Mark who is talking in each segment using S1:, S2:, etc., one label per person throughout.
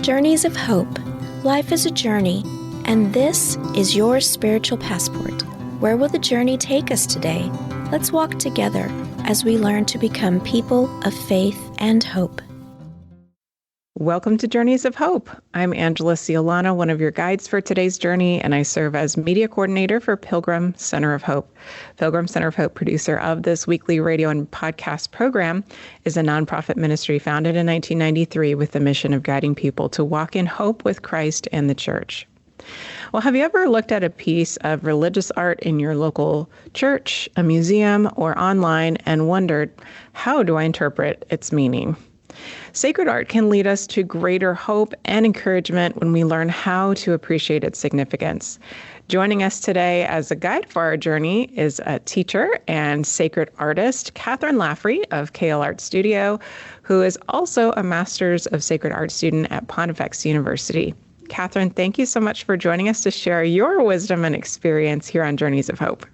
S1: Journeys of Hope. Life is a journey, and this is your spiritual passport. Where will the journey take us today? Let's walk together as we learn to become people of faith and hope.
S2: Welcome to Journeys of Hope. I'm Angela Sealana, one of your guides for today's journey, and I serve as media coordinator for Pilgrim Center of Hope. Pilgrim Center of Hope, producer of this weekly radio and podcast program, is a nonprofit ministry founded in 1993 with the mission of guiding people to walk in hope with Christ and the church. Well, have you ever looked at a piece of religious art in your local church, a museum, or online and wondered, how do I interpret its meaning? Sacred art can lead us to greater hope and encouragement when we learn how to appreciate its significance. Joining us today as a guide for our journey is a teacher and sacred artist, Kathryn Laffrey of KL Art Studio, who is also a Master's of Sacred Art student at Pontifex University. Kathryn, thank you so much for joining us to share your wisdom and experience here on Journeys of Hope.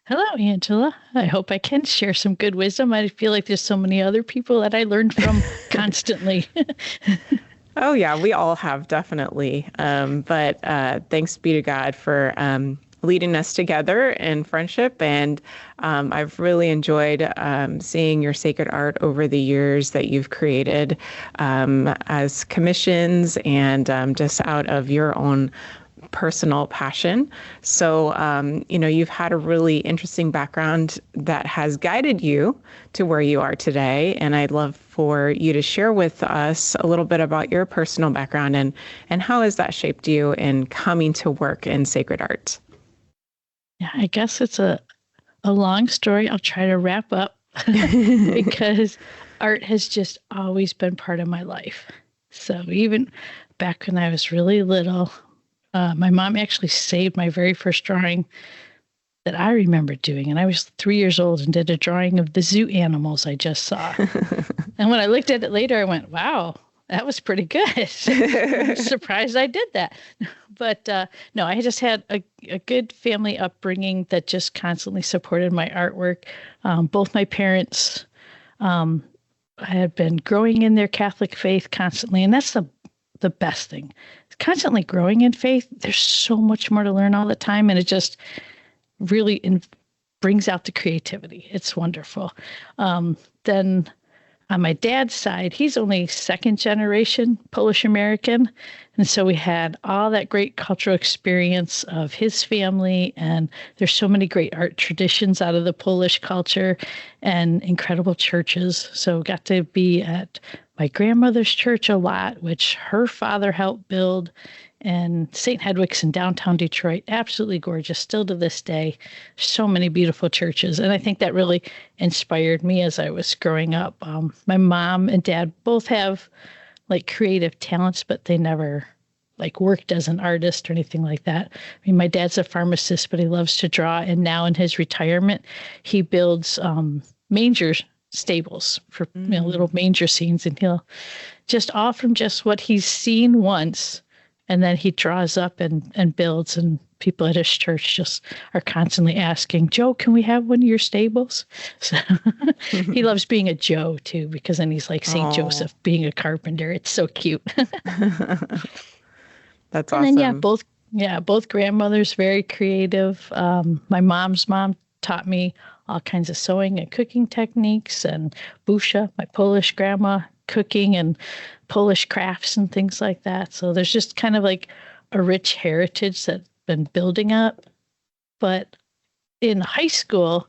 S3: Hello, Angela. I hope I can share some good wisdom. I feel like there's so many other people that I learned from constantly.
S2: Oh, yeah, we all have, definitely. But thanks be to God for leading us together in friendship. And I've really enjoyed seeing your sacred art over the years that you've created as commissions and just out of your own personal passion. So, you've had a really interesting background that has guided you to where you are today. And I'd love for you to share with us a little bit about your personal background and how has that shaped you in coming to work in sacred art?
S3: Yeah, I guess it's a long story. I'll try to wrap up because art has just always been part of my life. So even back when I was really little, my mom actually saved my very first drawing that I remember doing. And I was 3 years old and did a drawing of the zoo animals I just saw. And when I looked at it later, I went, wow, that was pretty good. I'm surprised I did that. But no, I just had a good family upbringing that just constantly supported my artwork. Both my parents had been growing in their Catholic faith constantly. And that's the best thing. Constantly growing in faith. There's so much more to learn all the time. And it just really brings out the creativity. It's wonderful. Then on my dad's side, he's only second generation Polish American. And so we had all that great cultural experience of his family. And there's so many great art traditions out of the Polish culture and incredible churches. So got to be at my grandmother's church a lot, which her father helped build, and St. Hedwig's in downtown Detroit. Absolutely gorgeous, still to this day. So many beautiful churches. And I think that really inspired me as I was growing up. My mom and dad both have like creative talents, but they never like worked as an artist or anything like that. I mean, my dad's a pharmacist, but he loves to draw. And now in his retirement, he builds manger stables for little manger scenes. And he'll just all from just what he's seen once. And then he draws up and builds, and people at his church just are constantly asking, Joe, can we have one of your stables? So he loves being a Joe too, because then he's like St. Joseph being a carpenter. It's so cute.
S2: That's
S3: awesome.
S2: And
S3: then both grandmothers, very creative. My mom's mom taught me all kinds of sewing and cooking techniques, and Busha, my Polish grandma, cooking and Polish crafts and things like that. So there's just kind of like a rich heritage that's been building up. But in high school,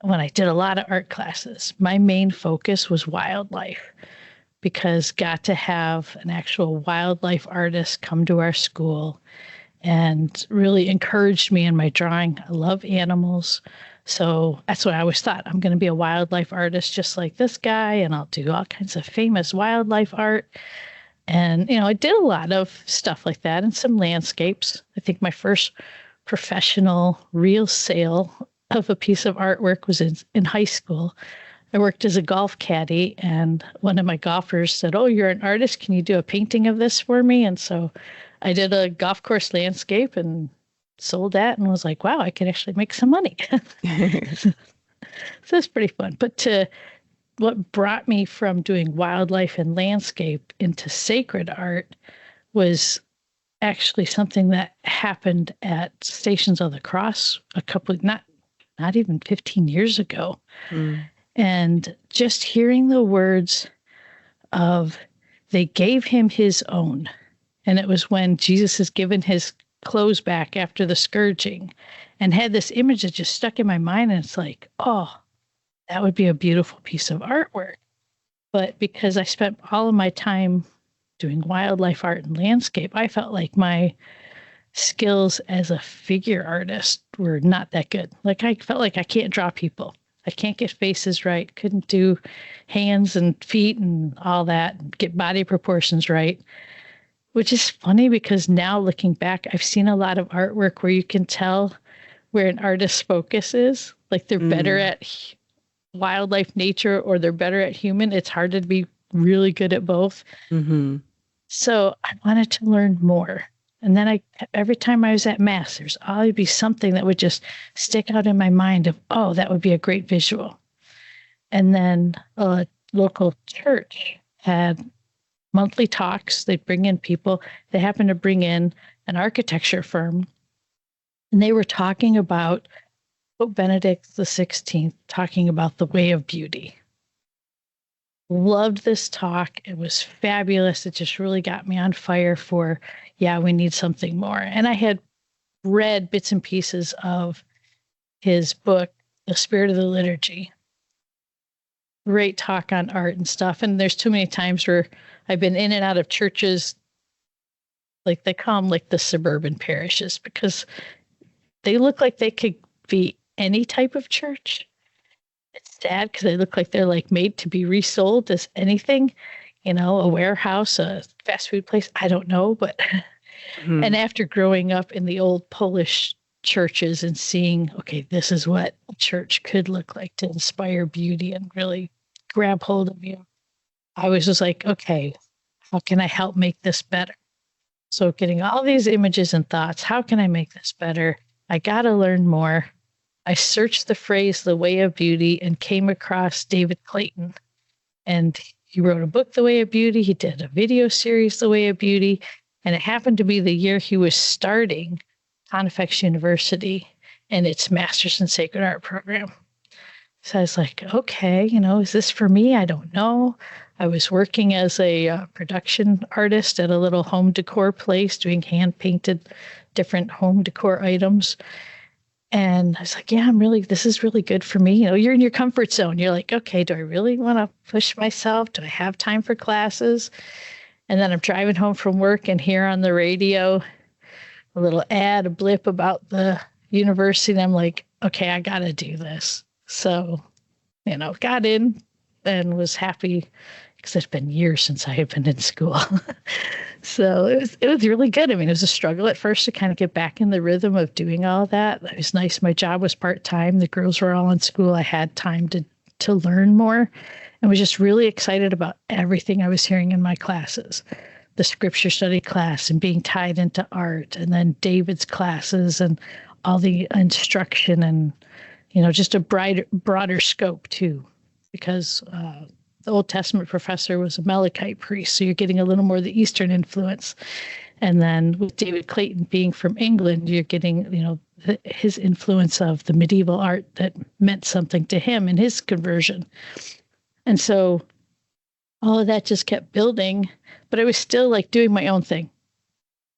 S3: when I did a lot of art classes, my main focus was wildlife, because got to have an actual wildlife artist come to our school and really encouraged me in my drawing. I love animals. So that's what I always thought. I'm going to be a wildlife artist just like this guy, and I'll do all kinds of famous wildlife art. And, I did a lot of stuff like that and some landscapes. I think my first professional real sale of a piece of artwork was in high school. I worked as a golf caddy, and one of my golfers said, "Oh, you're an artist. Can you do a painting of this for me?" And so I did a golf course landscape and sold that and was like, wow, I can actually make some money. So it's pretty fun. But to what brought me from doing wildlife and landscape into sacred art was actually something that happened at Stations of the Cross not even 15 years ago. And just hearing the words of, they gave him his own. And it was when Jesus is given his clothes back after the scourging, and had this image that just stuck in my mind. And it's like, oh, that would be a beautiful piece of artwork. But because I spent all of my time doing wildlife art and landscape, I felt like my skills as a figure artist were not that good. Like, I felt like I can't draw people. I can't get faces right. Couldn't do hands and feet and all that, get body proportions right. Which is funny because now looking back, I've seen a lot of artwork where you can tell where an artist's focus is. Like, they're better at wildlife, nature, or they're better at human. It's hard to be really good at both. So I wanted to learn more. And then every time I was at Mass, there's always be something that would just stick out in my mind of, oh, that would be a great visual. And then a local church had monthly talks. They'd bring in people. They happened to bring in an architecture firm. And they were talking about Pope Benedict XVI, talking about the way of beauty. Loved this talk. It was fabulous. It just really got me on fire for, yeah, we need something more. And I had read bits and pieces of his book, The Spirit of the Liturgy. Great talk on art and stuff. And there's too many times where I've been in and out of churches, like they call them like the suburban parishes, because they look like they could be any type of church. It's sad because they look like they're like made to be resold as anything, a warehouse, a fast food place. I don't know, but and after growing up in the old Polish churches and seeing, okay, this is what a church could look like to inspire beauty and really grab hold of you, I was just like, okay, how can I help make this better? So getting all these images and thoughts, how can I make this better? I got to learn more. I searched the phrase, the way of beauty, and came across David Clayton. And he wrote a book, The Way of Beauty. He did a video series, The Way of Beauty. And it happened to be the year he was starting Pontifex University and its Masters in Sacred Art program. So I was like, okay, is this for me? I don't know. I was working as a production artist at a little home decor place, doing hand-painted different home decor items. And I was like, yeah, this is really good for me. You're in your comfort zone. You're like, okay, do I really want to push myself? Do I have time for classes? And then I'm driving home from work and hear on the radio a little ad, a blip about the university. And I'm like, okay, I got to do this. So, got in and was happy because it's been years since I had been in school. So it was really good. I mean, it was a struggle at first to kind of get back in the rhythm of doing all that. It was nice. My job was part-time. The girls were all in school. I had time to learn more and was just really excited about everything I was hearing in my classes. The scripture study class and being tied into art, and then David's classes and all the instruction and, just a broader scope too, because the Old Testament professor was a Melchite priest, so you're getting a little more of the Eastern influence. And then with David Clayton being from England, you're getting, his influence of the medieval art that meant something to him in his conversion. And so all of that just kept building, but I was still like doing my own thing.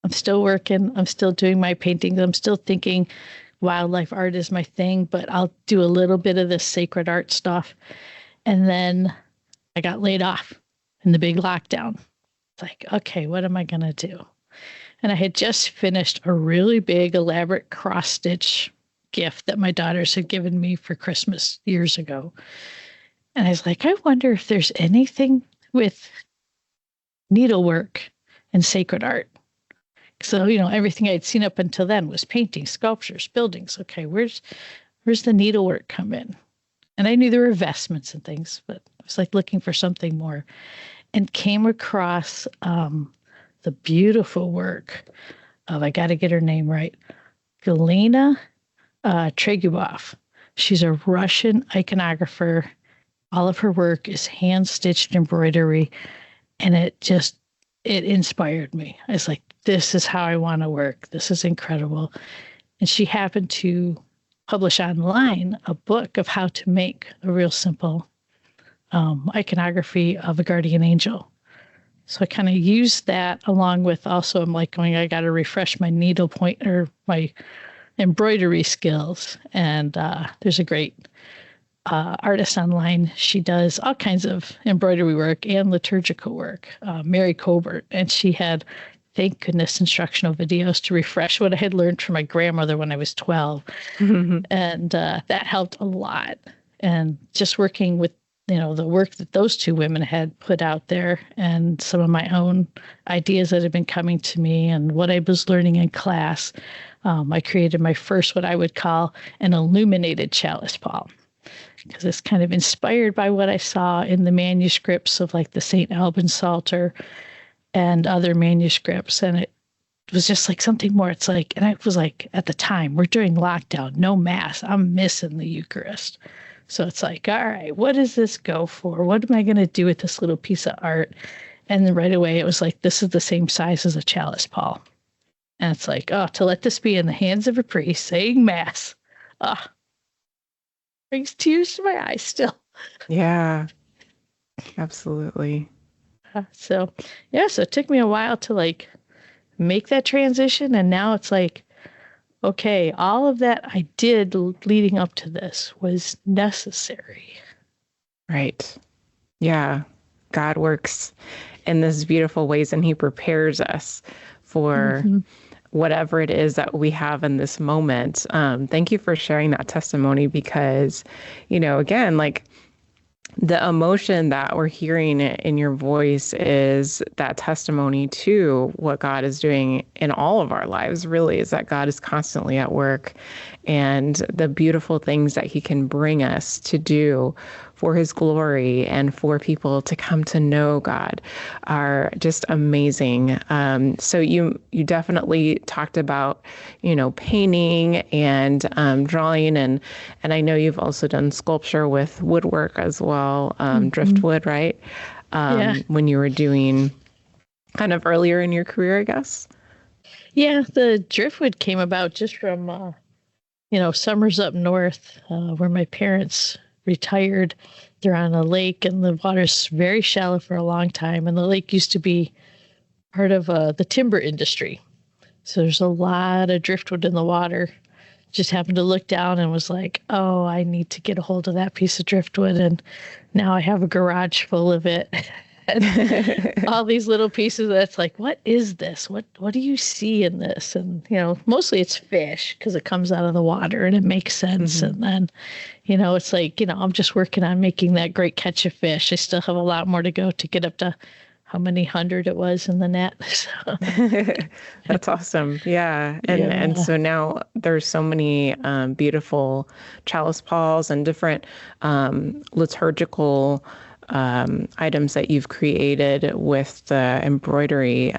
S3: I'm still working. I'm still doing my paintings. I'm still thinking wildlife art is my thing, but I'll do a little bit of this sacred art stuff. And then I got laid off in the big lockdown. It's like, okay, what am I going to do? And I had just finished a really big, elaborate cross-stitch gift that my daughters had given me for Christmas years ago. And I was like, I wonder if there's anything with needlework and sacred art. So, everything I'd seen up until then was painting, sculptures, buildings. Okay, where's the needlework come in? And I knew there were vestments and things, but I was like looking for something more, and came across the beautiful work of, I got to get her name right, Galina Tregubov. She's a Russian iconographer All of her work is hand-stitched embroidery, and it inspired me. I was like, this is how I want to work. This is incredible. And she happened to publish online a book of how to make a real simple iconography of a guardian angel. So I kind of used that along with also, I'm like going, I got to refresh my needlepoint or my embroidery skills. And there's a great artist online. She does all kinds of embroidery work and liturgical work, Mary Colbert. And she had, thank goodness, instructional videos to refresh what I had learned from my grandmother when I was 12. And that helped a lot. And just working with the work that those two women had put out there and some of my own ideas that had been coming to me and what I was learning in class, I created my first, what I would call an illuminated chalice pall, because it's kind of inspired by what I saw in the manuscripts of like the St. Alban Psalter and other manuscripts. And it was just like something more. It's like, and I was like, at the time, we're doing lockdown, no mass. I'm missing the Eucharist. So it's like, all right, what does this go for? What am I going to do with this little piece of art? And then right away, it was like, this is the same size as a chalice pall. And it's like, oh, to let this be in the hands of a priest saying mass. Brings tears to my eyes still.
S2: Yeah, absolutely.
S3: So it took me a while to like make that transition. And now it's like, okay, all of that I did leading up to this was necessary.
S2: Right. Yeah. God works in these beautiful ways, and he prepares us for whatever it is that we have in this moment. Thank you for sharing that testimony, because, again, like the emotion that we're hearing in your voice is that testimony to what God is doing in all of our lives, really, is that God is constantly at work, and the beautiful things that he can bring us to do for his glory and for people to come to know God are just amazing. So you definitely talked about, painting and drawing, and I know you've also done sculpture with woodwork as well, driftwood, right? When you were doing kind of earlier in your career, I guess.
S3: Yeah, the driftwood came about just from, summers up north where my parents retired. They're on a lake, and the water's very shallow for a long time. And the lake used to be part of the timber industry. So there's a lot of driftwood in the water. Just happened to look down and was like, oh, I need to get a hold of that piece of driftwood. And now I have a garage full of it. And all these little pieces that's like, what is this? What do you see in this? And, mostly it's fish because it comes out of the water and it makes sense. And then, it's like, I'm just working on making that great catch of fish. I still have a lot more to go to get up to how many hundred it was in the net. So.
S2: That's awesome. Yeah. And so now there's so many beautiful chalice palls and different liturgical items that you've created with the embroidery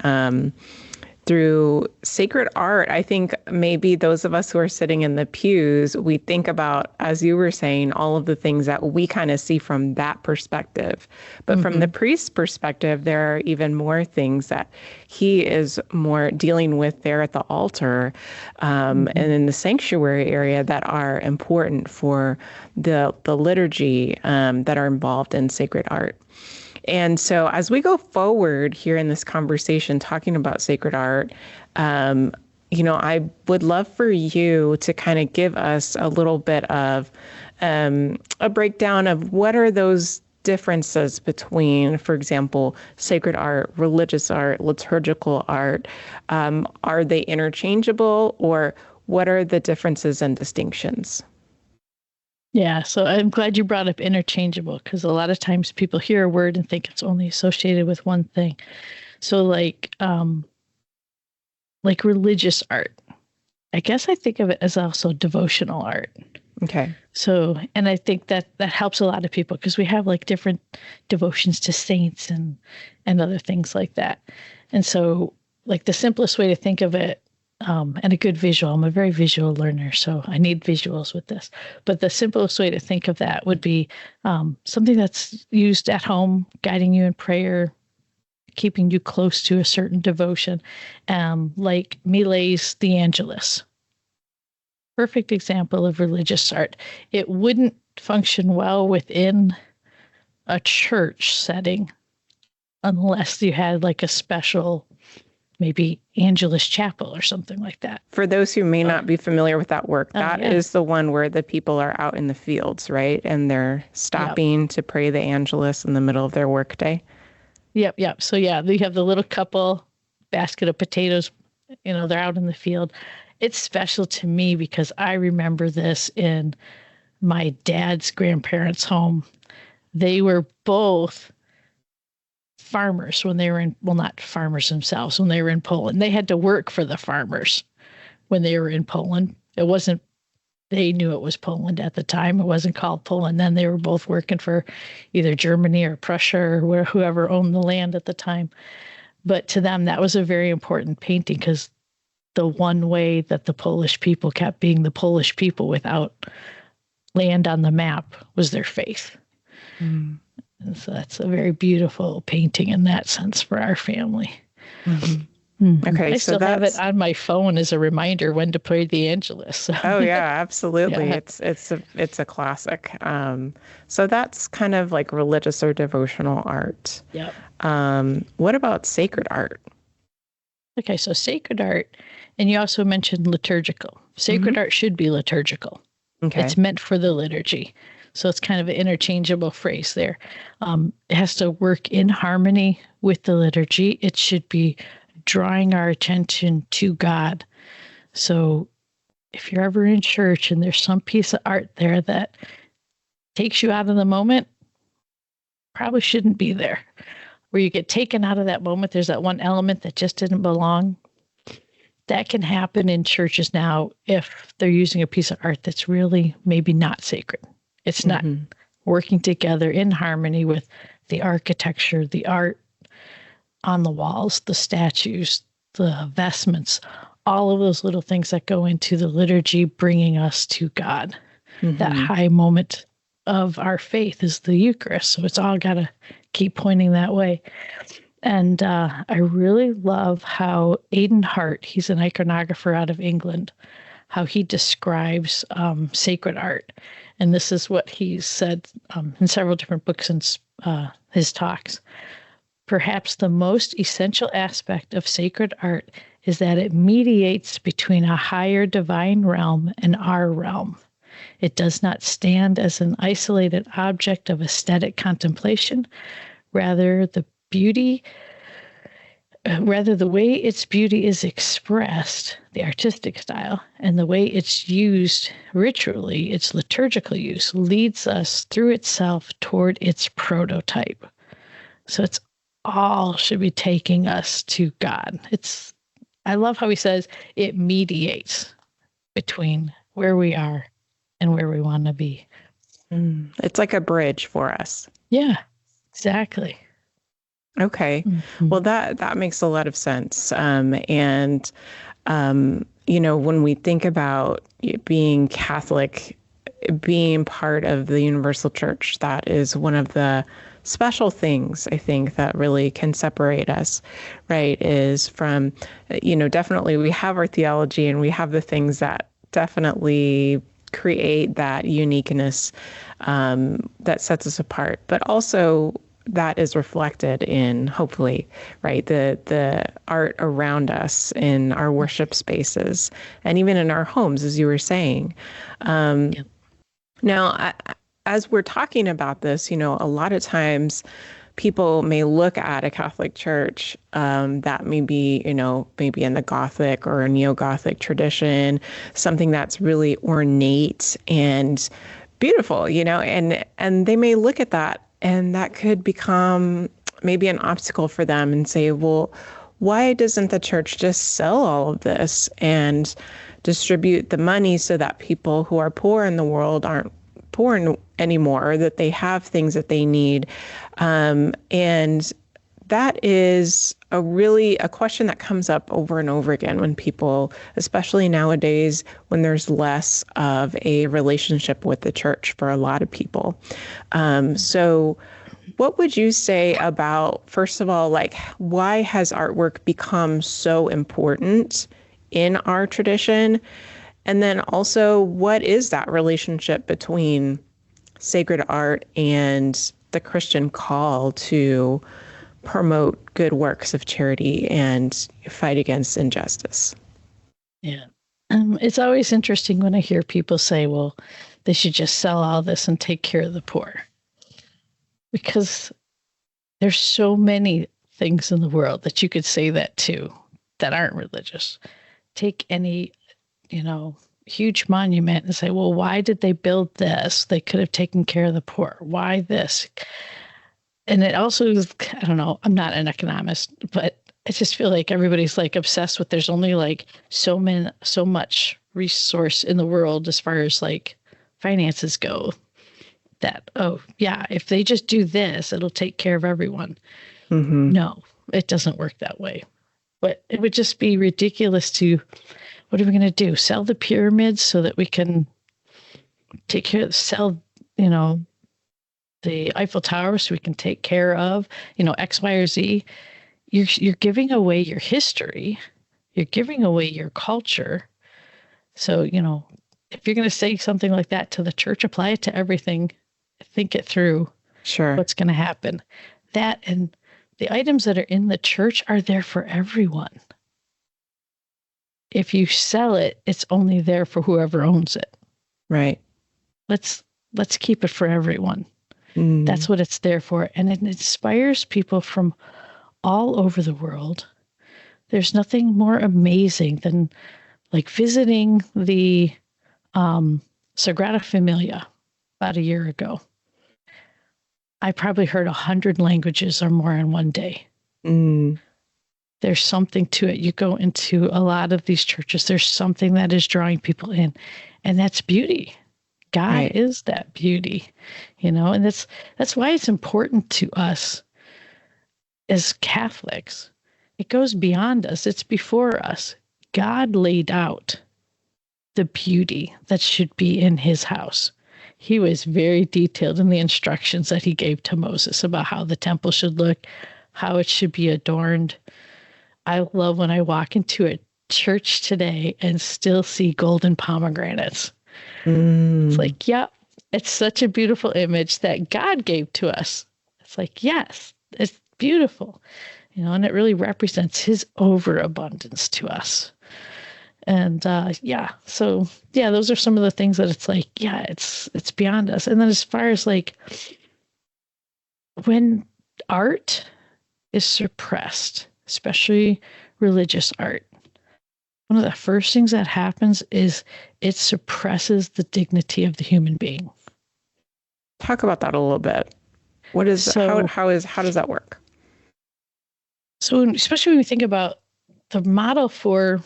S2: through sacred art. I think maybe those of us who are sitting in the pews, we think about, as you were saying, all of the things that we kind of see from that perspective. But from the priest's perspective, there are even more things that he is more dealing with there at the altar and in the sanctuary area that are important for the liturgy that are involved in sacred art. And so as we go forward here in this conversation, talking about sacred art, I would love for you to kind of give us a little bit of a breakdown of what are those differences between, for example, sacred art, religious art, liturgical art. Are they interchangeable, or what are the differences and distinctions?
S3: Yeah, so I'm glad you brought up interchangeable, because a lot of times people hear a word and think it's only associated with one thing. So like religious art, I guess I think of it as also devotional art.
S2: Okay.
S3: So, and I think that helps a lot of people, because we have like different devotions to saints and other things like that. And so like the simplest way to think of it and a good visual. I'm a very visual learner, so I need visuals with this. But the simplest way to think of that would be something that's used at home, guiding you in prayer, keeping you close to a certain devotion, like Millet's The Angelus. Perfect example of religious art. It wouldn't function well within a church setting unless you had like a special, maybe Angelus Chapel or something like that.
S2: For those who may not be familiar with that work, that is the one where the people are out in the fields, right? And they're stopping to pray the Angelus in the middle of their workday.
S3: Yep. So you have the little couple, basket of potatoes, they're out in the field. It's special to me because I remember this in my dad's grandparents' home. They were both farmers when they were not farmers themselves, when they were in Poland. They had to work for the farmers when they were in Poland. They knew it was Poland at the time. It wasn't called Poland then. They were both working for either Germany or Prussia or whoever owned the land at the time. But to them, that was a very important painting because the one way that the Polish people kept being the Polish people without land on the map was their faith. And so that's a very beautiful painting in that sense for our family.
S2: Okay,
S3: I still have it on my phone as a reminder when to pray the Angelus. So.
S2: Oh yeah, absolutely. It's a classic. So that's kind of like religious or devotional art.
S3: Yep.
S2: What about sacred art?
S3: Okay, so sacred art, and you also mentioned liturgical. Sacred art should be liturgical.
S2: Okay.
S3: It's meant for the liturgy. So it's kind of an interchangeable phrase there. It has to work in harmony with the liturgy. It should be drawing our attention to God. So if you're ever in church and there's some piece of art there that takes you out of the moment, probably shouldn't be there. Where you get taken out of that moment, there's that one element that just didn't belong. That can happen in churches now if they're using a piece of art that's really maybe not sacred. It's not working together in harmony with the architecture, the art on the walls, the statues, the vestments, all of those little things that go into the liturgy bringing us to God. That high moment of our faith is the Eucharist. So it's all got to keep pointing that way. And I really love how Aidan Hart, he's an iconographer out of England, how he describes sacred art. And this is what he's said in several different books and his talks. Perhaps the most essential aspect of sacred art is that it mediates between a higher divine realm and our realm. It does not stand as an isolated object of aesthetic contemplation. Rather, the way its beauty is expressed, the artistic style, and the way it's used ritually, its liturgical use, leads us through itself toward its prototype. So it's all should be taking us to God. I love how he says it mediates between where we are and where we want to be.
S2: It's like a bridge for us.
S3: Yeah, exactly.
S2: Okay. Well, that makes a lot of sense. When we think about being Catholic, being part of the universal church, that is one of the special things I think that really can separate us, right? Is from, definitely we have our theology and we have the things that definitely create that uniqueness that sets us apart, but also that is reflected in, hopefully, right, the art around us in our worship spaces and even in our homes, as you were saying. Now, as we're talking about this, a lot of times people may look at a Catholic church that may be, maybe in the Gothic or a neo-Gothic tradition, something that's really ornate and beautiful, and they may look at that and that could become maybe an obstacle for them and say, well, why doesn't the church just sell all of this and distribute the money so that people who are poor in the world aren't poor anymore, or that they have things that they need? And that is a question that comes up over and over again when people, especially nowadays, when there's less of a relationship with the church for a lot of people. So what would you say about, first of all, like, why has artwork become so important in our tradition? And then also, what is that relationship between sacred art and the Christian call to promote good works of charity and fight against injustice?
S3: Yeah. It's always interesting when I hear people say, well, they should just sell all this and take care of the poor. Because there's so many things in the world that you could say that to that aren't religious. Take any, huge monument and say, well, why did they build this? They could have taken care of the poor. Why this? And it also is, I don't know, I'm not an economist, but I just feel like everybody's like obsessed with there's only like so much resource in the world as far as like finances go that, oh yeah, if they just do this, it'll take care of everyone.
S2: Mm-hmm.
S3: No, it doesn't work that way. But it would just be ridiculous to, what are we going to do? Sell the pyramids so that we can sell, the Eiffel Tower so we can take care of, X, Y, or Z. You're giving away your history. You're giving away your culture. So, if you're going to say something like that to the church, apply it to everything. Think it through.
S2: Sure.
S3: What's going to happen. That and the items that are in the church are there for everyone. If you sell it, it's only there for whoever owns it.
S2: Right.
S3: Let's keep it for everyone. That's what it's there for. And it inspires people from all over the world. There's nothing more amazing than like visiting the Sagrada Familia about a year ago. I probably heard 100 languages or more in one day. There's something to it. You go into a lot of these churches, there's something that is drawing people in, and that's beauty. God is that beauty, and that's why it's important to us as Catholics. It goes beyond us. It's before us. God laid out the beauty that should be in his house. He was very detailed in the instructions that he gave to Moses about how the temple should look, how it should be adorned. I love when I walk into a church today and still see golden pomegranates. It's like, yep, it's such a beautiful image that God gave to us. It's like, yes, it's beautiful, and it really represents his overabundance to us. And so those are some of the things that it's like, yeah, it's beyond us. And then as far as like when art is suppressed, especially religious art, one of the first things that happens is it suppresses the dignity of the human being.
S2: Talk about that a little bit. What is how does that work?
S3: So especially when we think about the model for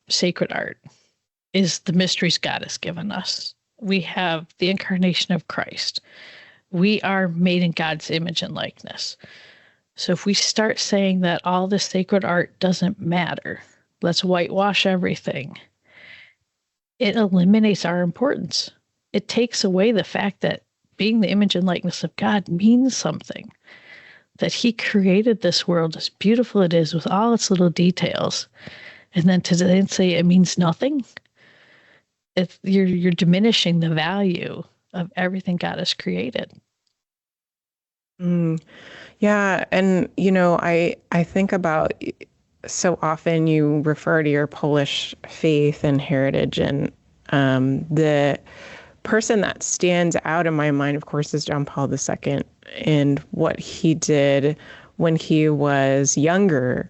S3: sacred art is the mysteries God has given us. We have the incarnation of Christ. We are made in God's image and likeness. So if we start saying that all this sacred art doesn't matter, let's whitewash everything, it eliminates our importance. It takes away the fact that being the image and likeness of God means something, that he created this world as beautiful it is with all its little details. And then to then say it means nothing, you're diminishing the value of everything God has created.
S2: Yeah. And, I think about, so often you refer to your Polish faith and heritage, and the person that stands out in my mind, of course, is John Paul II and what he did when he was younger.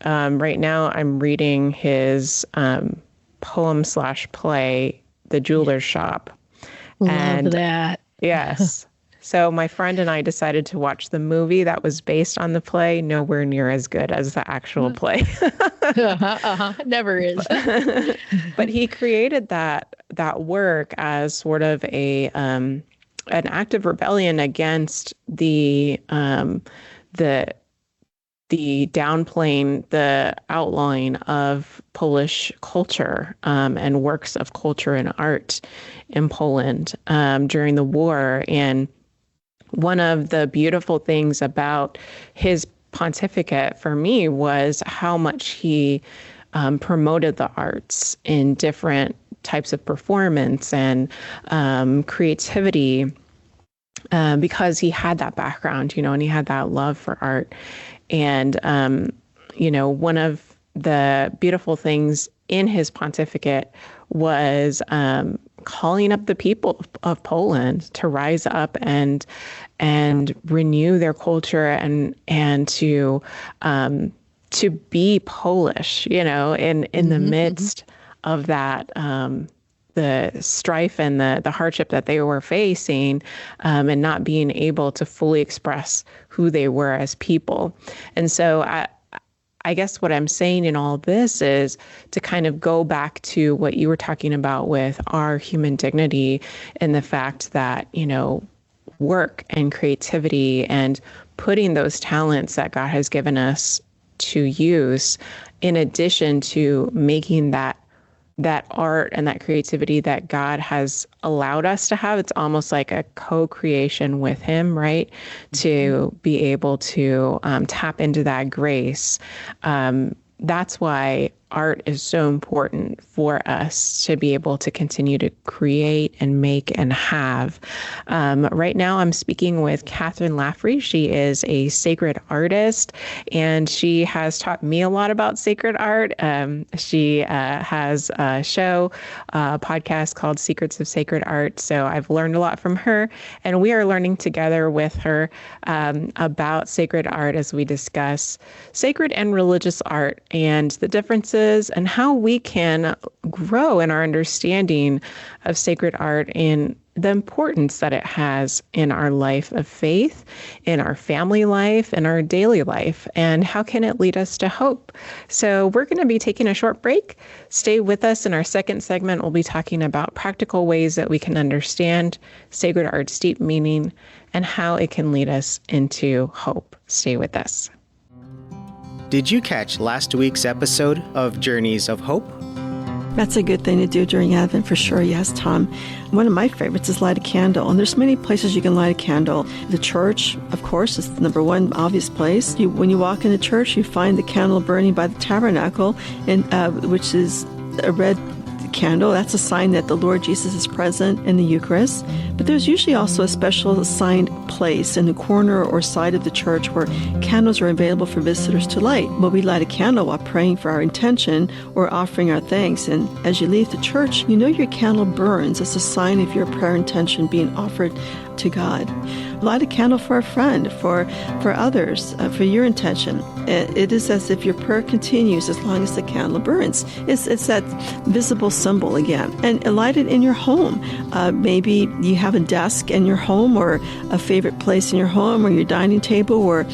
S2: Right now, I'm reading his poem/play, The Jeweler's Shop.
S3: Love that.
S2: Yes. So my friend and I decided to watch the movie that was based on the play, nowhere near as good as the actual play.
S3: Never is.
S2: But he created that work as sort of an act of rebellion against the downplaying, the outlawing of Polish culture and works of culture and art in Poland during the war. And one of the beautiful things about his pontificate for me was how much he promoted the arts in different types of performance and creativity because he had that background, and he had that love for art. And, one of the beautiful things in his pontificate was calling up the people of Poland to rise up and renew their culture and to be Polish, in the midst of that, the strife and the hardship that they were facing, and not being able to fully express who they were as people. And so I guess what I'm saying in all this is to kind of go back to what you were talking about with our human dignity and the fact that, work and creativity and putting those talents that God has given us to use, in addition to making that art and that creativity that God has allowed us to have. It's almost like a co-creation with him, right? To be able to tap into that grace. That's why art is so important for us to be able to continue to create and make and have. Right now, I'm speaking with Kathryn Laffrey. She is a sacred artist, and she has taught me a lot about sacred art. She has a show, a podcast called Secrets of Sacred Art. So I've learned a lot from her, and we are learning together with her about sacred art as we discuss sacred and religious art and the differences and how we can grow in our understanding of sacred art and the importance that it has in our life of faith, in our family life, in our daily life, and how can it lead us to hope. So we're going to be taking a short break. Stay with us. In our second segment, we'll be talking about practical ways that we can understand sacred art's deep meaning and how it can lead us into hope. Stay with us.
S4: Did you catch last week's episode of Journeys of Hope?
S5: That's a good thing to do during Advent for sure. Yes, Tom. One of my favorites is light a candle. And there's many places you can light a candle. The church, of course, is the number one obvious place. When you walk into church, you find the candle burning by the tabernacle, and which is a red candle. That's a sign that the Lord Jesus is present in the Eucharist. But there's usually also a special assigned place in the corner or side of the church where candles are available for visitors to light. Well, we light a candle while praying for our intention or offering our thanks. And as you leave the church, you know your candle burns. It's a sign of your prayer intention being offered to God. Light a candle for a friend, for others, for your intention. It is as if your prayer continues as long as the candle burns. It's that visible symbol again. And light it in your home. Maybe you have a desk in your home or a favorite place in your home or your dining table where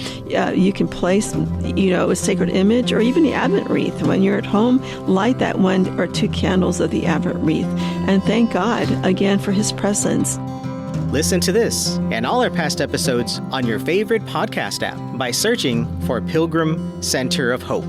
S5: you can place, a sacred image or even the Advent wreath. When you're at home, light that one or two candles of the Advent wreath and thank God again for his presence.
S4: Listen to this and all our past episodes on your favorite podcast app by searching for Pilgrim Center of Hope.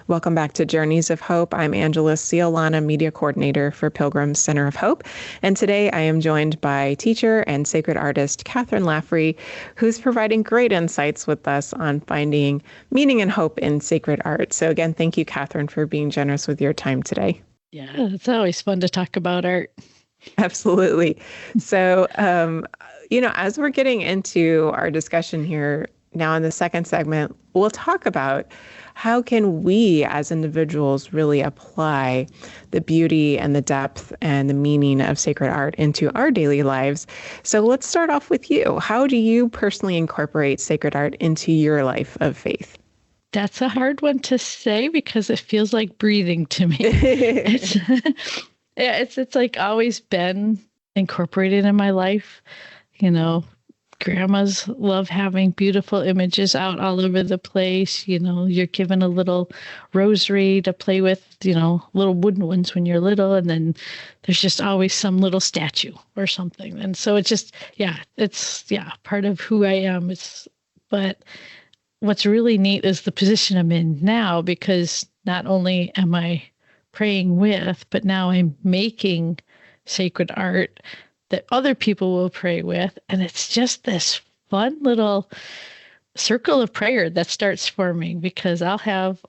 S2: Welcome back to Journeys of Hope. I'm Angela Sealana, Media Coordinator for Pilgrim Center of Hope. And today I am joined by teacher and sacred artist Kathryn Laffrey, who's providing great insights with us on finding meaning and hope in sacred art. So again, thank you, Kathryn, for being generous with your time today.
S3: Yeah, it's always fun to talk about art.
S2: Absolutely. So, as we're getting into our discussion here now in the second segment, we'll talk about how can we as individuals really apply the beauty and the depth and the meaning of sacred art into our daily lives. So let's start off with you. How do you personally incorporate sacred art into your life of faith?
S3: That's a hard one to say because it feels like breathing to me. It's like always been incorporated in my life. Grandmas love having beautiful images out all over the place. You're given a little rosary to play with, little wooden ones when you're little. And then there's just always some little statue or something. And so it's just, it's part of who I am. But what's really neat is the position I'm in now, because not only am I praying with, but now I'm making sacred art that other people will pray with. And it's just this fun little circle of prayer that starts forming, because I'll have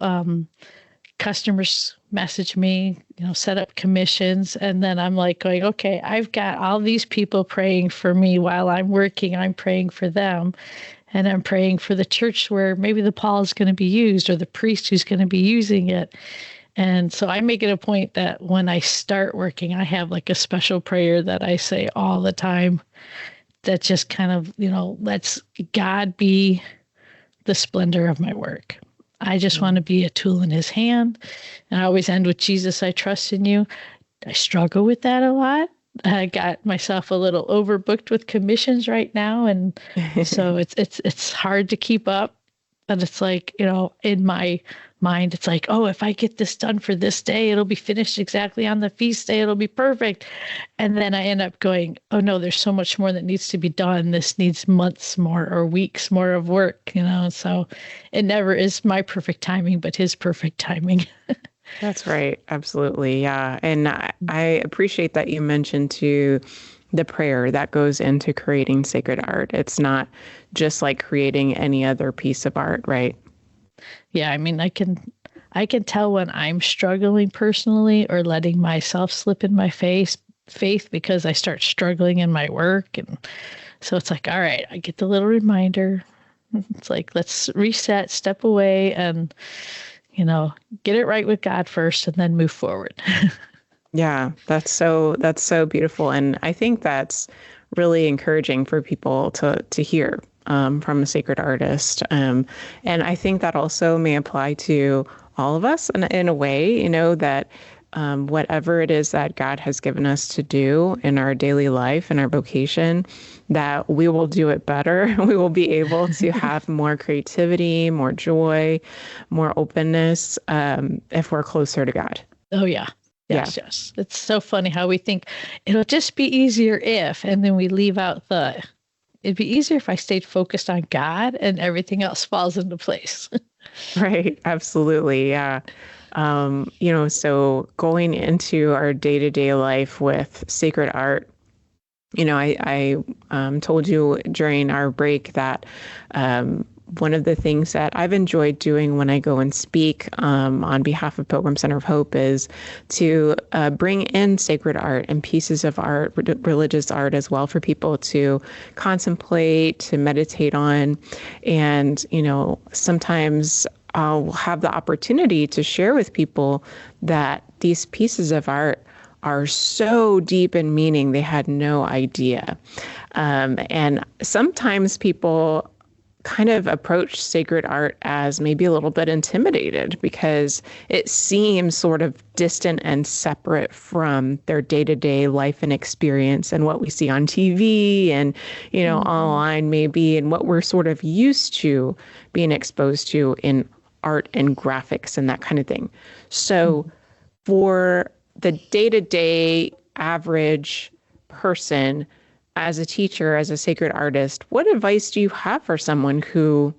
S3: customers message me, set up commissions. And then I'm like going, okay, I've got all these people praying for me while I'm working. I'm praying for them. And I'm praying for the church where maybe the pall is going to be used, or the priest who's going to be using it. And so I make it a point that when I start working, I have like a special prayer that I say all the time that just kind of, lets God be the splendor of my work. I just want to be a tool in his hand. And I always end with, Jesus, I trust in you. I struggle with that a lot. I got myself a little overbooked with commissions right now. And so it's hard to keep up. But it's like, in my mind, it's like, oh, if I get this done for this day, it'll be finished exactly on the feast day. It'll be perfect. And then I end up going, oh, no, there's so much more that needs to be done. This needs months more or weeks more of work, So it never is my perfect timing, but his perfect timing.
S2: That's right. Absolutely. Yeah. And I appreciate that you mentioned too the prayer that goes into creating sacred art. It's not just like creating any other piece of art, right?
S3: Yeah. I mean, I can tell when I'm struggling personally or letting myself slip in my faith because I start struggling in my work. And so it's like, all right, I get the little reminder. It's like, let's reset, step away, and get it right with God first and then move forward.
S2: Yeah, that's so beautiful. And I think that's really encouraging for people to hear from a sacred artist. And I think that also may apply to all of us in a way, that whatever it is that God has given us to do in our daily life and our vocation, that we will do it better. We will be able to have more creativity, more joy, more openness if we're closer to God.
S3: Oh, yeah. Yes, yes. It's so funny how we think it'll just be easier if, and then we leave out it'd be easier if I stayed focused on God and everything else falls into place.
S2: Right. Absolutely. Yeah. So going into our day-to-day life with sacred art, I told you during our break that one of the things that I've enjoyed doing when I go and speak on behalf of Pilgrim Center of Hope is to bring in sacred art and pieces of art, religious art as well, for people to contemplate, to meditate on. And, sometimes I'll have the opportunity to share with people that these pieces of art are so deep in meaning they had no idea. And sometimes people kind of approach sacred art as maybe a little bit intimidated because it seems sort of distant and separate from their day-to-day life and experience and what we see on TV and, online maybe, and what we're sort of used to being exposed to in art and graphics and that kind of thing. So for the day-to-day average person, as a teacher, as a sacred artist, what advice do you have for someone who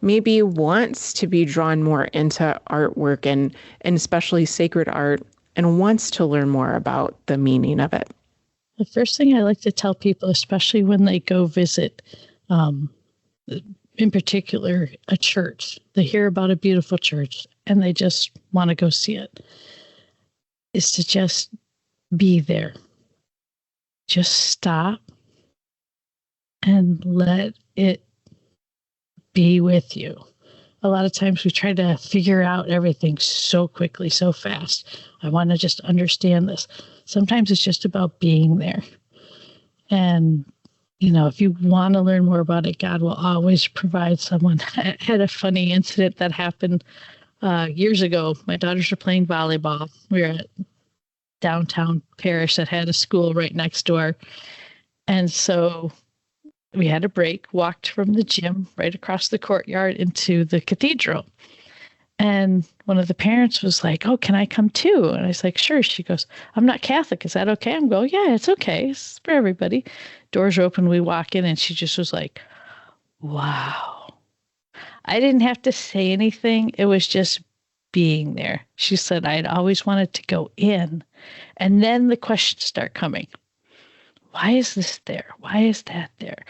S2: maybe wants to be drawn more into artwork and especially sacred art and wants to learn more about the meaning of it?
S3: The first thing I like to tell people, especially when they go visit, in particular, a church, they hear about a beautiful church and they just want to go see it, is to just be there. Just stop and let it be with you. A lot of times we try to figure out everything so quickly, so fast. I want to just understand this. Sometimes it's just about being there. And, if you want to learn more about it, God will always provide someone. I had a funny incident that happened years ago. My daughters were playing volleyball. We were at downtown parish that had a school right next door. And so we had a break, walked from the gym right across the courtyard into the cathedral. And one of the parents was like, oh, can I come too? And I was like, sure. She goes, I'm not Catholic. Is that okay? I'm going, yeah, it's okay. It's for everybody. Doors are open. We walk in and she just was like, wow. I didn't have to say anything. It was just being there. She said, I'd always wanted to go in. And then the questions start coming. Why is this there? Why is that there?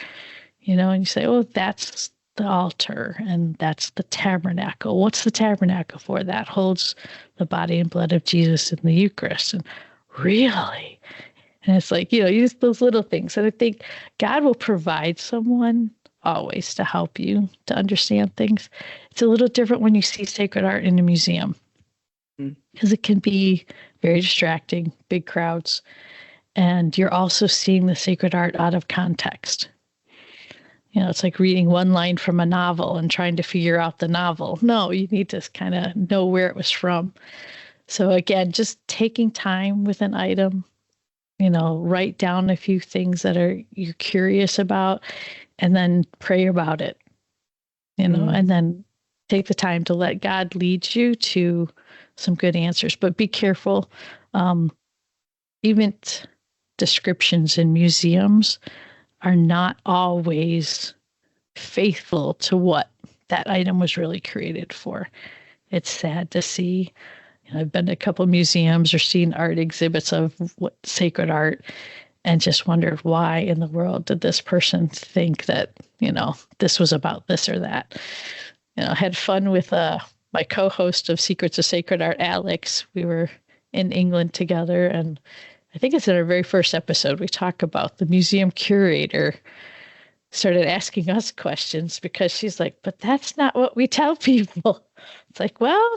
S3: And you say, oh, that's the altar and that's the tabernacle. What's the tabernacle for? That holds the body and blood of Jesus in the Eucharist. And really? And it's like, use those little things. And I think God will provide someone always to help you to understand things. It's a little different when you see sacred art in a museum because it can be very distracting, big crowds. And you're also seeing the sacred art out of context. It's like reading one line from a novel and trying to figure out the novel. No, you need to kind of know where it was from. So again, just taking time with an item, write down a few things that you're curious about, and then pray about it, and then take the time to let God lead you to some good answers. But be careful. Even descriptions in museums are not always faithful to what that item was really created for. It's sad to see. I've been to a couple of museums or seen art exhibits of sacred art and just wondered why in the world did this person think that, this was about this or that. I had fun with my co-host of Secrets of Sacred Art, Alex. We were in England together, and I think it's in our very first episode, we talk about the museum curator started asking us questions because she's like, but that's not what we tell people. It's like, well,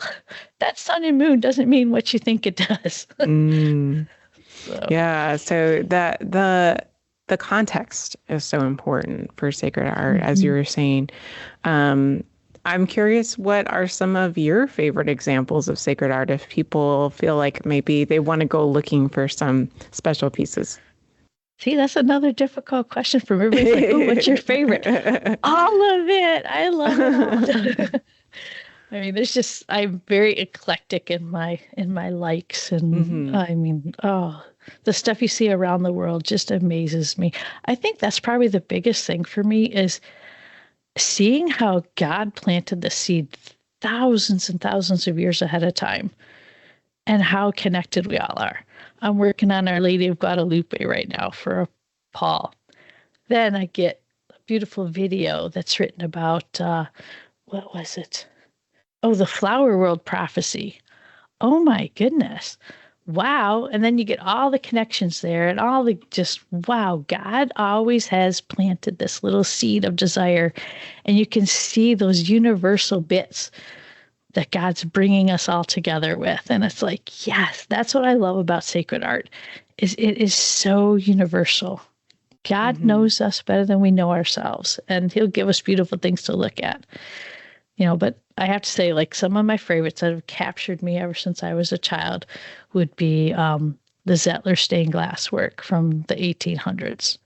S3: that sun and moon doesn't mean what you think it does. So.
S2: Yeah. So that the context is so important for sacred art, as you were saying. I'm curious, what are some of your favorite examples of sacred art if people feel like maybe they want to go looking for some special pieces?
S3: See, that's another difficult question for me. Everybody's like, oh, what's your favorite? All of it. I love it all. I mean, I'm very eclectic in my likes. And I mean, the stuff you see around the world just amazes me. I think that's probably the biggest thing for me is seeing how God planted the seed thousands and thousands of years ahead of time and how connected we all are. I'm working on Our Lady of Guadalupe right now for Paul. Then I get a beautiful video that's written about, what was it? Oh, the Flower World Prophecy. Oh my goodness. Wow. And then you get all the connections there and all the wow, God always has planted this little seed of desire. And you can see those universal bits that God's bringing us all together with. And it's like, yes, that's what I love about sacred art is it is so universal. God knows us better than we know ourselves, and he'll give us beautiful things to look at. But I have to say, like, some of my favorites that have captured me ever since I was a child would be the Zettler stained glass work from the 1800s.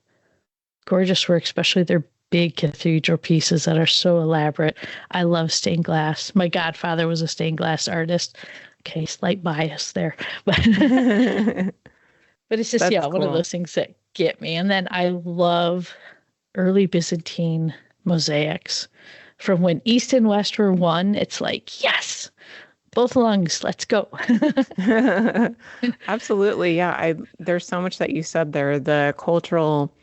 S3: Gorgeous work, especially their big cathedral pieces that are so elaborate. I love stained glass. My godfather was a stained glass artist. Okay, slight bias there. But it's just,
S2: That's
S3: one
S2: cool.
S3: of those things that get me. And then I love early Byzantine mosaics. From when East and West were one, it's like, yes, both lungs, let's go.
S2: Absolutely. Yeah. There's so much that you said there. The cultural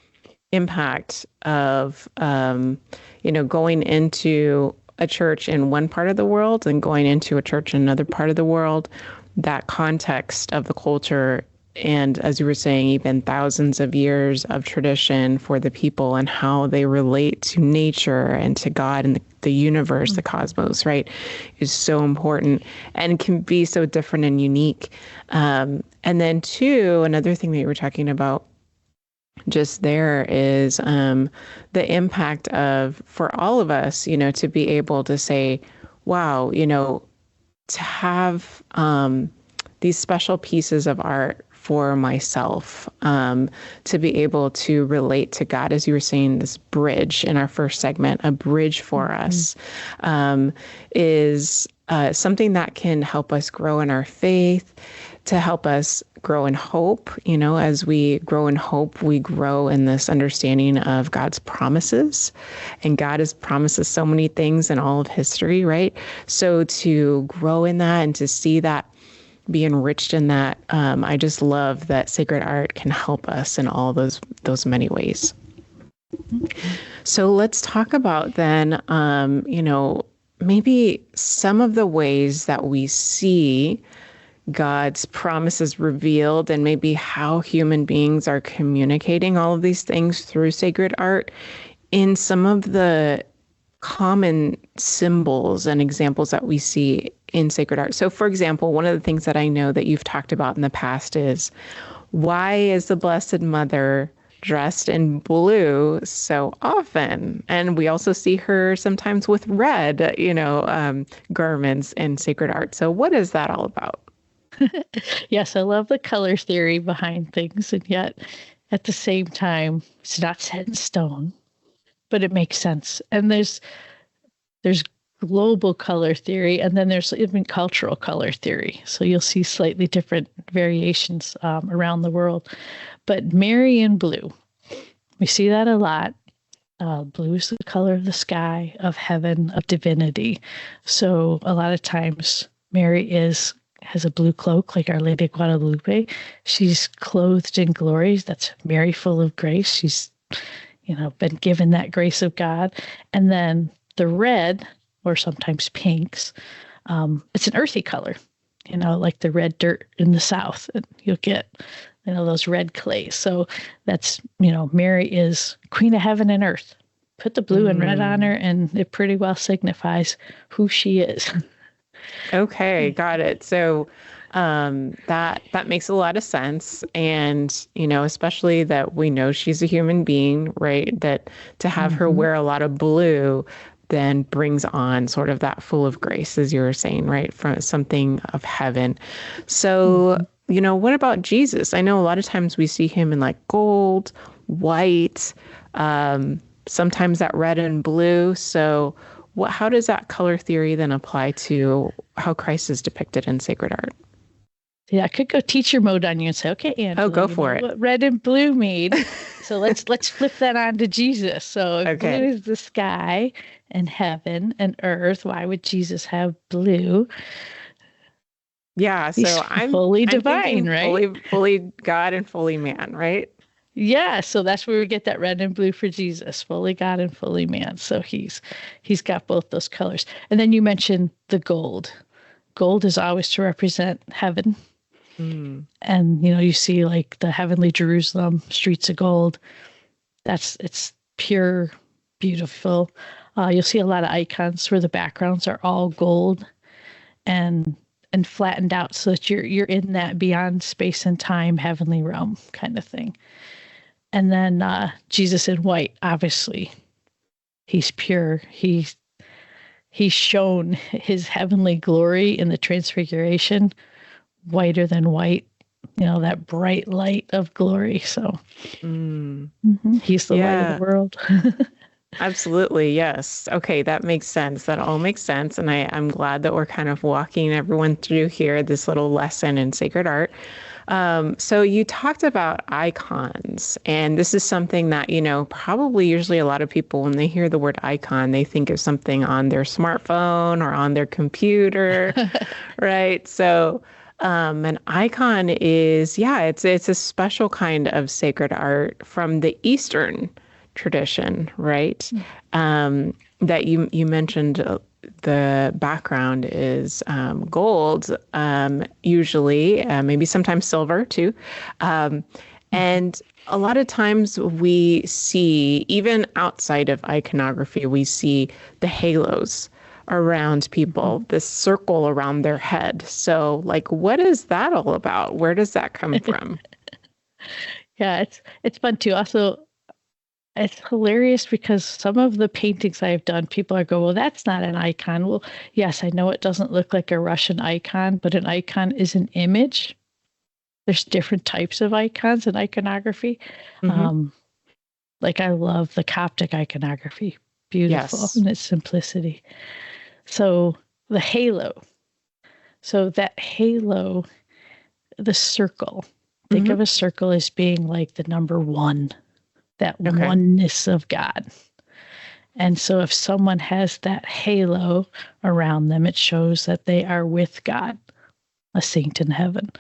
S2: impact of, going into a church in one part of the world and going into a church in another part of the world, that context of the culture. And as you were saying, even thousands of years of tradition for the people and how they relate to nature and to God and the universe, the cosmos, right, is so important and can be so different and unique. And then, too, another thing that you were talking about just there is the impact of, for all of us, to be able to say, wow, to have these special pieces of art for myself, to be able to relate to God, as you were saying, this bridge in our first segment, a bridge for us, is something that can help us grow in our faith, to help us grow in hope. As we grow in hope, we grow in this understanding of God's promises. And God has promised us so many things in all of history, right? So to grow in that and to see that, be enriched in that, I just love that sacred art can help us in all those many ways. So let's talk about then, maybe some of the ways that we see God's promises revealed, and maybe how human beings are communicating all of these things through sacred art in some of the common symbols and examples that we see in sacred art. So, for example, one of the things that I know that you've talked about in the past is, why is the Blessed Mother dressed in blue so often? And we also see her sometimes with red, garments in sacred art. So what is that all about?
S3: Yes, I love the color theory behind things, and yet at the same time, it's not set in stone, but it makes sense. And there's global color theory, and then there's even cultural color theory. So you'll see slightly different variations around the world. But Mary in blue, we see that a lot. Blue is the color of the sky, of heaven, of divinity. So a lot of times Mary has a blue cloak like Our Lady of Guadalupe. She's clothed in glory. That's Mary full of grace. She's, been given that grace of God. And then the red, or sometimes pinks, it's an earthy color, like the red dirt in the South. And you'll get, those red clays. So that's, Mary is Queen of Heaven and Earth. Put the blue and red on her, and it pretty well signifies who she is.
S2: Okay, got it. So that makes a lot of sense. And, especially that we know she's a human being, right? That to have her wear a lot of blue then brings on sort of that full of grace, as you were saying, right? From something of heaven. So, what about Jesus? I know a lot of times we see him in like gold, white, sometimes that red and blue. So how does that color theory then apply to how Christ is depicted in sacred art?
S3: Yeah, I could go teacher mode on you and say, okay, Angela,
S2: go for it.
S3: What red and blue mean? So let's flip that on to Jesus. So if blue is the sky and heaven and earth, why would Jesus have blue?
S2: Yeah, so I'm
S3: fully divine, right?
S2: Fully God and fully man, right?
S3: Yeah, so that's where we get that red and blue for Jesus, fully God and fully man. So he's got both those colors. And then you mentioned the gold. Gold is always to represent heaven. And, you see like the heavenly Jerusalem, streets of gold. It's pure, beautiful. You'll see a lot of icons where the backgrounds are all gold and flattened out so that you're in that beyond space and time, heavenly realm kind of thing. And then Jesus in white, obviously, he's pure. He's shown his heavenly glory in the transfiguration, whiter than white, that bright light of glory. So he's the light of the world.
S2: Absolutely. Yes. Okay. That makes sense. That all makes sense. And I'm glad that we're kind of walking everyone through here, this little lesson in sacred art. So you talked about icons, and this is something that, probably usually a lot of people, when they hear the word icon, they think of something on their smartphone or on their computer, right? So an icon is, it's a special kind of sacred art from the Eastern tradition, right? That you mentioned. The background is gold, usually, maybe sometimes silver too. And a lot of times we see, even outside of iconography, we see the halos around people, this circle around their head. So what is that all about? Where does that come from?
S3: Yeah, it's fun too. Also, it's hilarious because some of the paintings I've done, people are going, well, that's not an icon. Well, yes, I know it doesn't look like a Russian icon, but an icon is an image. there's different types of icons in iconography. Like I love the Coptic iconography, beautiful in its simplicity. So the halo. So that halo, the circle, think of a circle as being like the number one, that oneness of God. And so if someone has that halo around them, it shows that they are with God, a saint in heaven.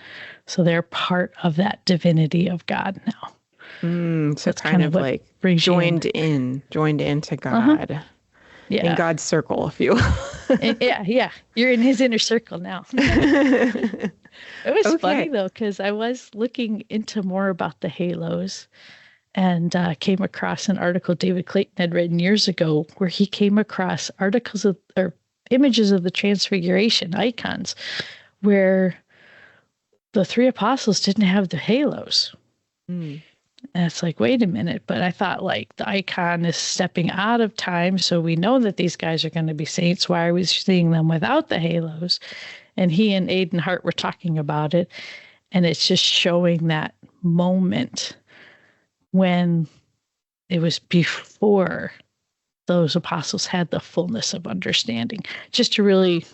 S3: So they're part of that divinity of God now.
S2: So it's kind of like joined into God. In God's circle, if you will.
S3: Yeah. You're in his inner circle now. It was funny, though, because I was looking into more about the halos and came across an article David Clayton had written years ago where he came across images of the Transfiguration, icons, where the three apostles didn't have the halos. And it's like, wait a minute. But I thought, like, the icon is stepping out of time. So we know that these guys are going to be saints. Why are we seeing them without the halos? And he and Aidan Hart were talking about it. And it's just showing that moment when it was before those apostles had the fullness of understanding. Just to really,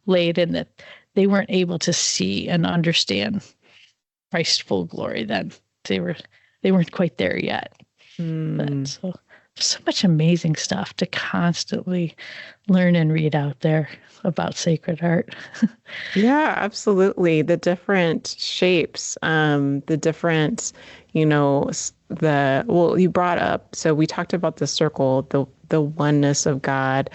S3: lay it in that they weren't able to see and understand Christ's full glory then. They weren't quite there yet. But so much amazing stuff to constantly learn and read out there about sacred art.
S2: Yeah, absolutely. The different shapes, the different, you brought up, so we talked about the circle, the oneness of God.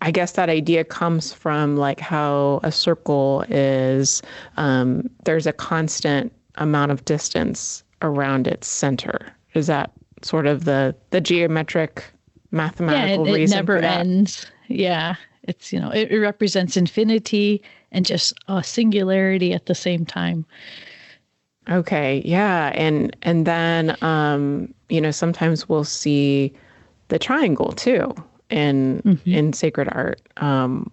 S2: I guess that idea comes from like how a circle is, there's a constant amount of distance around its center. Is that sort of the geometric mathematical reason?
S3: It never ends. Yeah. It's, it represents infinity and just a singularity at the same time.
S2: Okay. Yeah. And then, sometimes we'll see the triangle too in sacred art,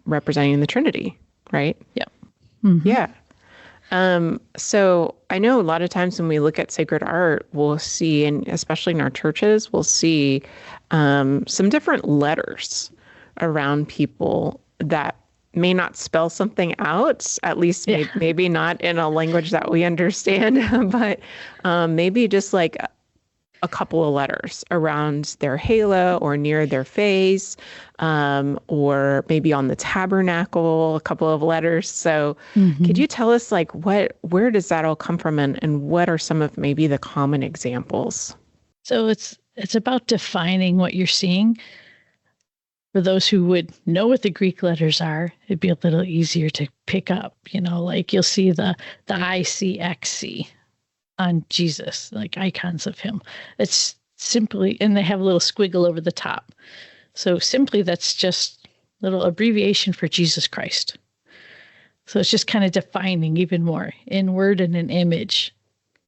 S2: representing the Trinity, right?
S3: Yeah.
S2: Yeah. So I know a lot of times when we look at sacred art, we'll see, and especially in our churches, we'll see some different letters around people that may not spell something out, at least maybe not in a language that we understand, but maybe just like a couple of letters around their halo or near their face, or maybe on the tabernacle, a couple of letters. So could you tell us like where does that all come from, and what are some of maybe the common examples?
S3: So it's about defining what you're seeing. For those who would know what the Greek letters are, it'd be a little easier to pick up, like you'll see the ICXC on Jesus, like icons of him. It's simply, and they have a little squiggle over the top. So simply that's just a little abbreviation for Jesus Christ. So it's just kind of defining even more in word and in image.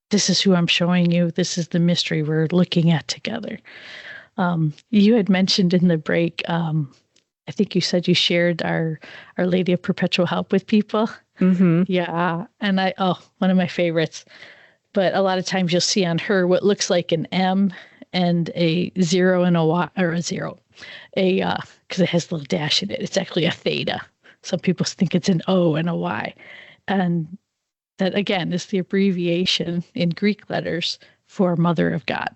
S3: This is who I'm showing you. This is the mystery we're looking at together. You had mentioned in the break, I think you said you shared Our Lady of Perpetual Help with people. Yeah. And one of my favorites. But a lot of times you'll see on her what looks like an M and a 0 and a Y, or a 0, because it has a little dash in it. It's actually a theta. Some people think it's an O and a Y. And that, again, is the abbreviation in Greek letters for Mother of God.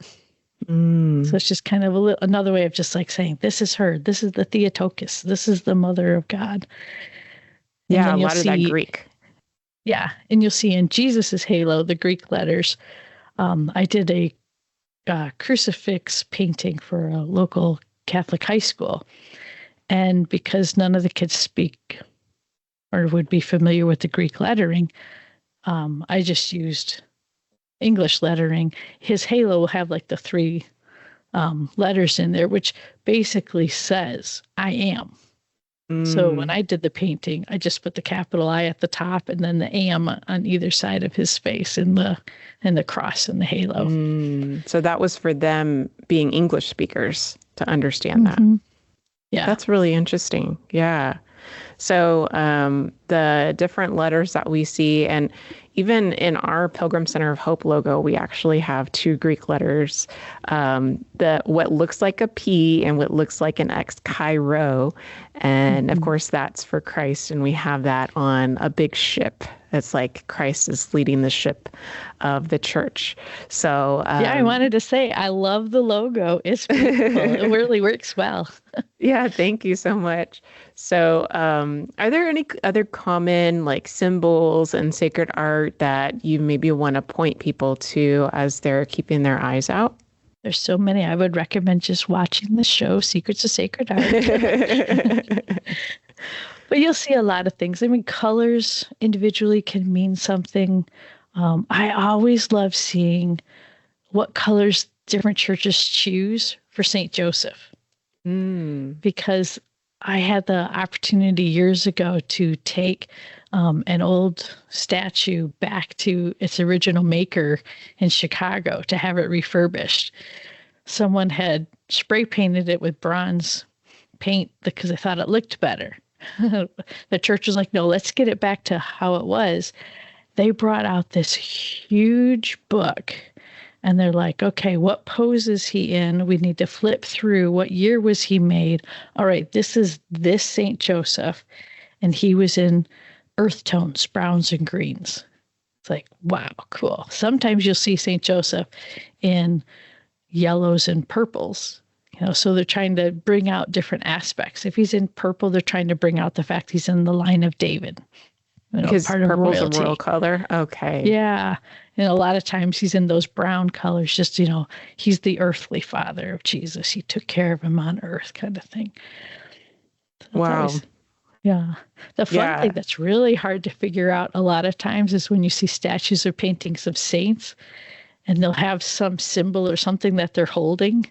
S3: So it's just kind of another way of just like saying, this is her. This is the Theotokos. This is the Mother of God.
S2: Yeah, a lot of that Greek.
S3: Yeah, and you'll see in Jesus's halo, the Greek letters. I did a crucifix painting for a local Catholic high school. And because none of the kids speak or would be familiar with the Greek lettering, I just used English lettering. His halo will have like the 3 letters in there, which basically says, I am. So when I did the painting, I just put the capital I at the top and then the am on either side of his face in the cross and the halo.
S2: So that was for them being English speakers to understand that.
S3: Yeah.
S2: That's really interesting. Yeah. So the different letters that we see, and, even in our Pilgrim Center of Hope logo, we actually have two Greek letters, what looks like a P and what looks like an X, Chi-Rho. And of course, that's for Christ. And we have that on a big ship. It's like Christ is leading the ship of the church. So
S3: I wanted to say, I love the logo. It's beautiful. It really works well.
S2: Yeah, thank you so much. So are there any other common like symbols and sacred art that you maybe want to point people to as they're keeping their eyes out?
S3: There's so many. I would recommend just watching the show, Secrets of Sacred Art. But you'll see a lot of things. I mean, colors individually can mean something. I always love seeing what colors different churches choose for St. Joseph. Because I had the opportunity years ago to take an old statue back to its original maker in Chicago to have it refurbished. Someone had spray painted it with bronze paint because they thought it looked better. The church was like, no, let's get it back to how it was. They brought out this huge book and they're like, okay, what pose is he in? We need to flip through. What year was he made? All right, this is this St. Joseph. And he was in earth tones, browns and greens. It's like, wow, cool. Sometimes you'll see St. Joseph in yellows and purples. So they're trying to bring out different aspects. If he's in purple, they're trying to bring out the fact he's in the line of David.
S2: Because
S3: part of
S2: purple's
S3: royalty.
S2: a royal color? Okay.
S3: Yeah. And a lot of times he's in those brown colors, just, he's the earthly father of Jesus. He took care of him on earth kind of thing. So
S2: wow.
S3: Yeah. The fun thing that's really hard to figure out a lot of times is when you see statues or paintings of saints and they'll have some symbol or something that they're holding.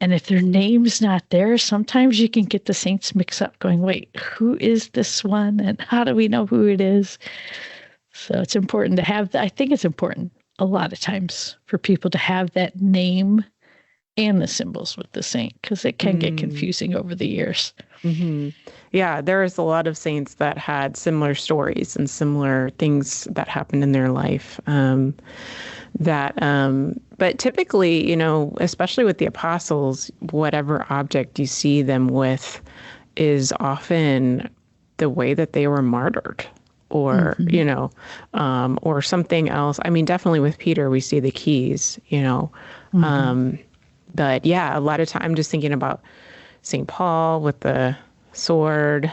S3: And if their name's not there, sometimes you can get the saints mixed up going, wait, who is this one? And how do we know who it is? So it's important to have I think it's important a lot of times for people to have that name and the symbols with the saint, because it can get confusing over the years.
S2: Mm-hmm. Yeah, there's a lot of saints that had similar stories and similar things that happened in their life. But typically, especially with the apostles, whatever object you see them with is often the way that they were martyred or, or something else. I mean, definitely with Peter, we see the keys, but yeah, a lot of time I'm just thinking about St. Paul with the sword,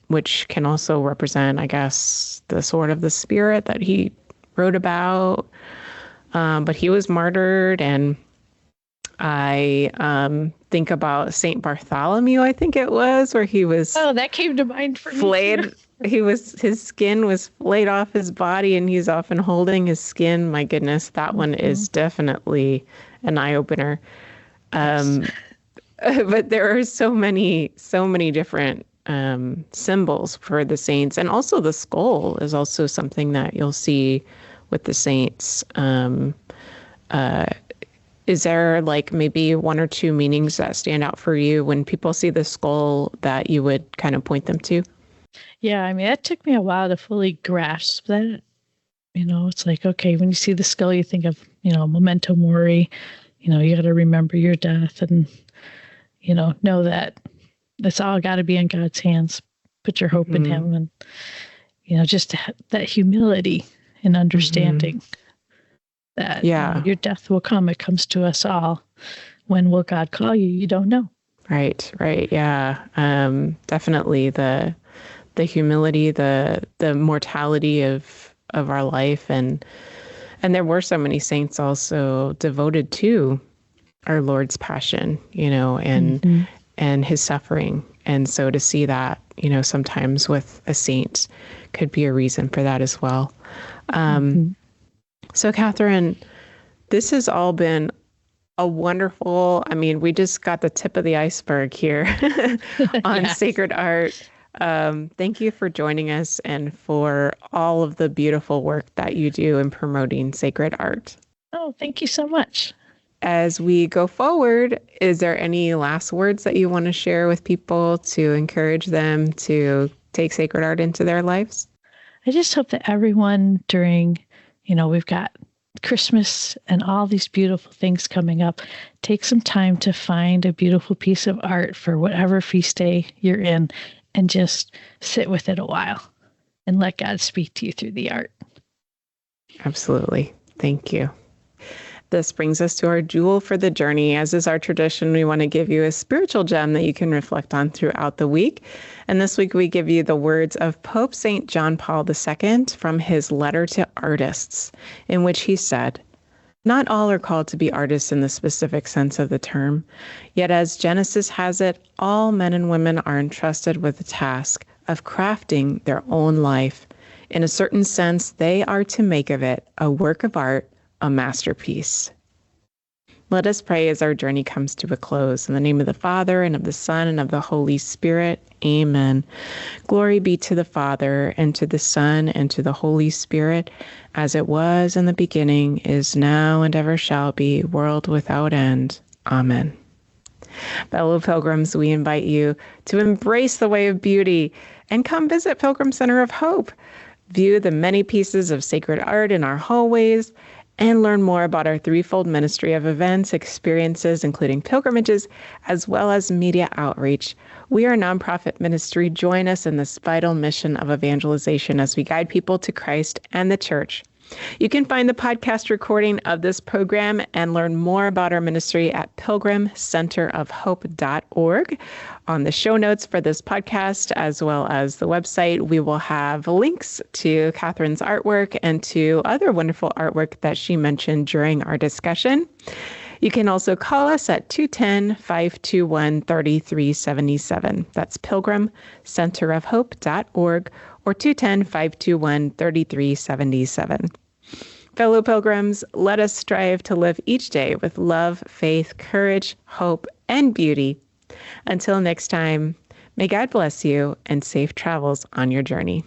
S2: which can also represent, I guess, the sword of the Spirit that he wrote about. But he was martyred, and I think about St. Bartholomew, I think it was, where he was
S3: that came to mind for
S2: flayed. His skin was flayed off his body, and he's often holding his skin. My goodness, that one is definitely an eye-opener. But there are so many different symbols for the saints, and also the skull is also something that you'll see with the saints. Is there like maybe one or two meanings that stand out for you when people see the skull that you would kind of point them to?
S3: Yeah, I mean, that took me a while to fully grasp that. It's like, okay, when you see the skull, you think of, memento mori, you got to remember your death and, know that it's all got to be in God's hands. Put your hope in him and, just that humility and understanding that your death will come. It comes to us all. When will God call you? You don't know. Right.
S2: Yeah. Definitely the humility, the mortality of our life. And there were so many saints also devoted to our Lord's passion, and his suffering. And so to see that, sometimes with a saint could be a reason for that as well. So Kathryn, this has all been a wonderful, we just got the tip of the iceberg here on sacred art. Thank you for joining us and for all of the beautiful work that you do in promoting sacred art.
S3: Oh, thank you so much.
S2: As we go forward, is there any last words that you want to share with people to encourage them to take sacred art into their lives?
S3: I just hope that everyone during, we've got Christmas and all these beautiful things coming up, take some time to find a beautiful piece of art for whatever feast day you're in and just sit with it a while and let God speak to you through the art.
S2: Absolutely. Thank you. This brings us to our jewel for the journey. As is our tradition, we want to give you a spiritual gem that you can reflect on throughout the week. And this week we give you the words of Pope St. John Paul II from his letter to artists, in which he said, "Not all are called to be artists in the specific sense of the term. Yet as Genesis has it, all men and women are entrusted with the task of crafting their own life. In a certain sense, they are to make of it a work of art, a masterpiece." Let us pray as our journey comes to a close. In the name of the Father, and of the Son, and of the Holy Spirit. Amen. Glory be to the Father, and to the Son, and to the Holy Spirit, as it was in the beginning, is now, and ever shall be, world without end. Amen. Fellow pilgrims, we invite you to embrace the way of beauty and come visit Pilgrim Center of Hope. View the many pieces of sacred art in our hallways, and learn more about our threefold ministry of events, experiences, including pilgrimages, as well as media outreach. We are a nonprofit ministry. Join us in this vital mission of evangelization as we guide people to Christ and the church. You can find the podcast recording of this program and learn more about our ministry at pilgrimcenterofhope.org. On the show notes for this podcast, as well as the website, we will have links to Kathryn's artwork and to other wonderful artwork that she mentioned during our discussion. You can also call us at 210-521-3377. That's pilgrimcenterofhope.org or 210-521-3377. Fellow pilgrims, let us strive to live each day with love, faith, courage, hope, and beauty. Until next time, may God bless you and safe travels on your journey.